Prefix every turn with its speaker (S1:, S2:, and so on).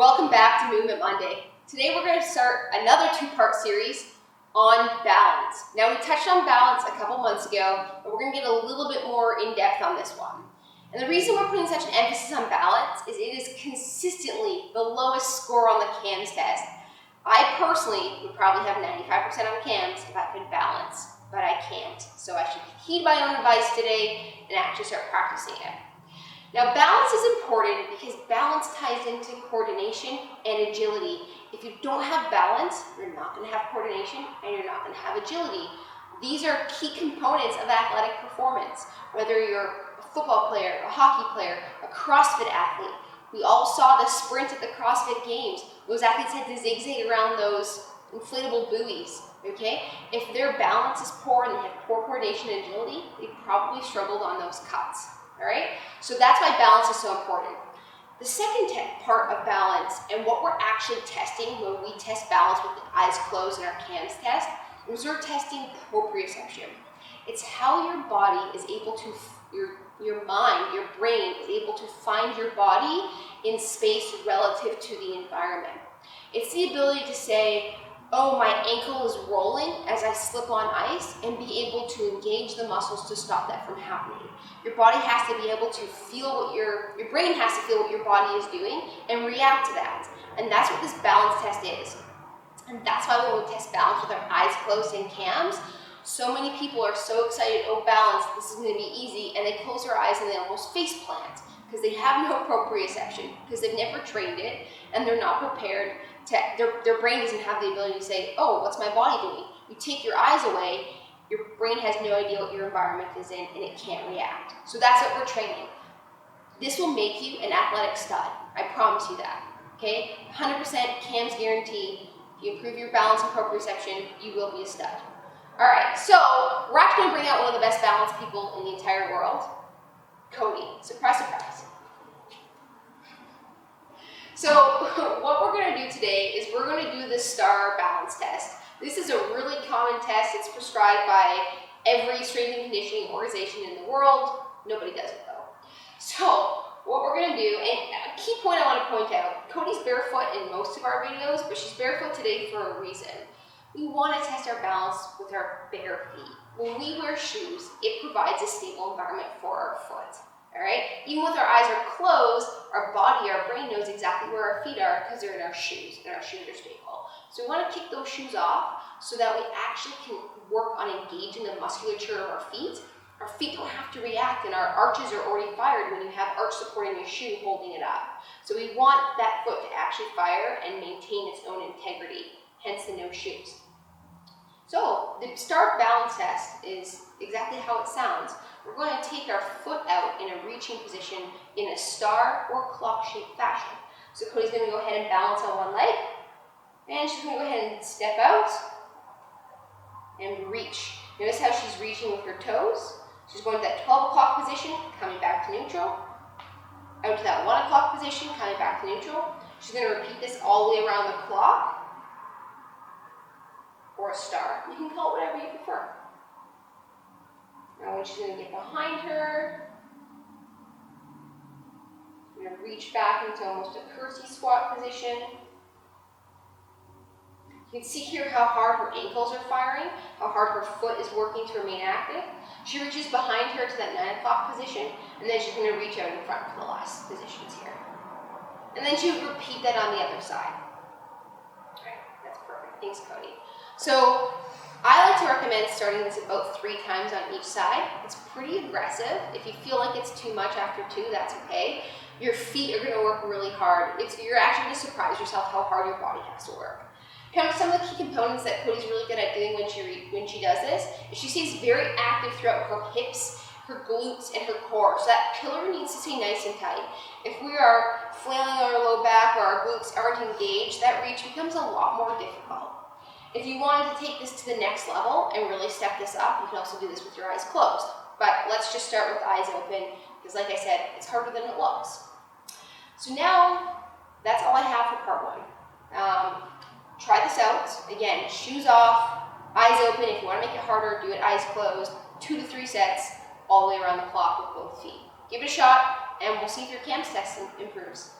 S1: Welcome back to Movement Monday. Today we're going to start another two-part series on balance. Now we touched on balance a couple months ago, but we're going to get a little bit more in-depth on this one. And the reason we're putting such an emphasis on balance is it is consistently the lowest score on the KAMS test. I personally would probably have 95% on KAMS if I could balance, but I can't. So I should heed my own advice today and actually start practicing it. Now, balance is important because balance ties into coordination and agility. If you don't have balance, you're not going to have coordination and you're not going to have agility. These are key components of athletic performance, whether you're a football player, a hockey player, a CrossFit athlete. We all saw the sprint at the CrossFit Games. Those athletes had to zigzag around those inflatable buoys, okay? If their balance is poor and they have poor coordination and agility, they probably struggled on those cuts. All right, so that's why balance is so important. The second part of balance and what we're actually testing when we test balance with the eyes closed in our KAMS test is we're testing proprioception. It's how your body is able to, your mind, your brain is able to find your body in space relative to the environment. It's the ability to say, oh, my ankle is rolling as I slip on ice, and be able to engage the muscles to stop that from happening. Your body has to be able to feel what your brain has to feel what your body is doing and react to that. And that's what this balance test is. And that's why when we test balance with our eyes closed in KAMS, so many people are so excited, oh, balance, this is going to be easy, and they close their eyes and they almost face plant because they have no proprioception, because they've never trained it, and they're not prepared to, their brain doesn't have the ability to say, oh, what's my body doing? You take your eyes away, your brain has no idea what your environment is in, and it can't react. So that's what we're training. This will make you an athletic stud. I promise you that, okay? 100% KAMS guarantee. If you improve your balance and proprioception, you will be a stud. All right, so we're actually going to bring out one of the best balanced people in the entire world, Cody. Surprise, surprise. So what we're going to do today is we're going to do the STAR balance test. This is a really common test. It's prescribed by every strength and conditioning organization in the world. Nobody does it though. So what we're going to do, and a key point I want to point out, Cody's barefoot in most of our videos, but she's barefoot today for a reason. We want to test our balance with our bare feet. When we wear shoes, it provides a stable environment for our foot. All right? Even with our eyes are closed, our body, our brain knows exactly where our feet are because they're in our shoes, and our shoes are stable. So we want to kick those shoes off so that we actually can work on engaging the musculature of our feet. Our feet don't have to react, and our arches are already fired when you have arch supporting your shoe holding it up. So we want that foot to actually fire and maintain its own integrity, hence the no shoes. So the STAR balance test is exactly how it sounds. We're going to take our foot out in a reaching position in a star or clock-shaped fashion. So Cody's going to go ahead and balance on one leg, and she's going to go ahead and step out and reach. Notice how she's reaching with her toes. She's going to that 12 o'clock position, coming back to neutral. Out to that 1 o'clock position, coming back to neutral. She's going to repeat this all the way around the clock, or a star. You can call it whatever you prefer. Now when she's going to get behind her, I'm going to reach back into almost a curtsy squat position. You can see here how hard her ankles are firing, how hard her foot is working to remain active. She reaches behind her to that 9 o'clock position, and then she's going to reach out in front for the last positions here. And then she would repeat that on the other side. All right, that's perfect. Thanks, Cody. So I like to recommend starting this about 3 times on each side. It's pretty aggressive. If you feel like it's too much after 2, that's okay. Your feet are going to work really hard. You're actually going to surprise yourself how hard your body has to work. Kind of some of the key components that Cody's really good at doing when she does this is she stays very active throughout her hips, her glutes, and her core. So that pillar needs to stay nice and tight. If we are flailing on our low back or our glutes aren't engaged, that reach becomes a lot more difficult. If you wanted to take this to the next level and really step this up, you can also do this with your eyes closed. But let's just start with eyes open, because like I said, it's harder than it looks. So now, that's all I have for part 1. Try this out. Again, shoes off, eyes open. If you want to make it harder, do it eyes closed. 2 to 3 sets, all the way around the clock with both feet. Give it a shot, and we'll see if your KAMS test improves.